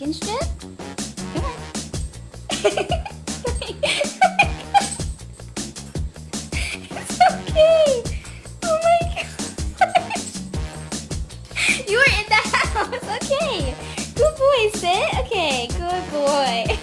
pumpkin strip? Come on. It's okay. Oh my gosh. You were in the house. Okay. Good boy, sit. Okay, good boy.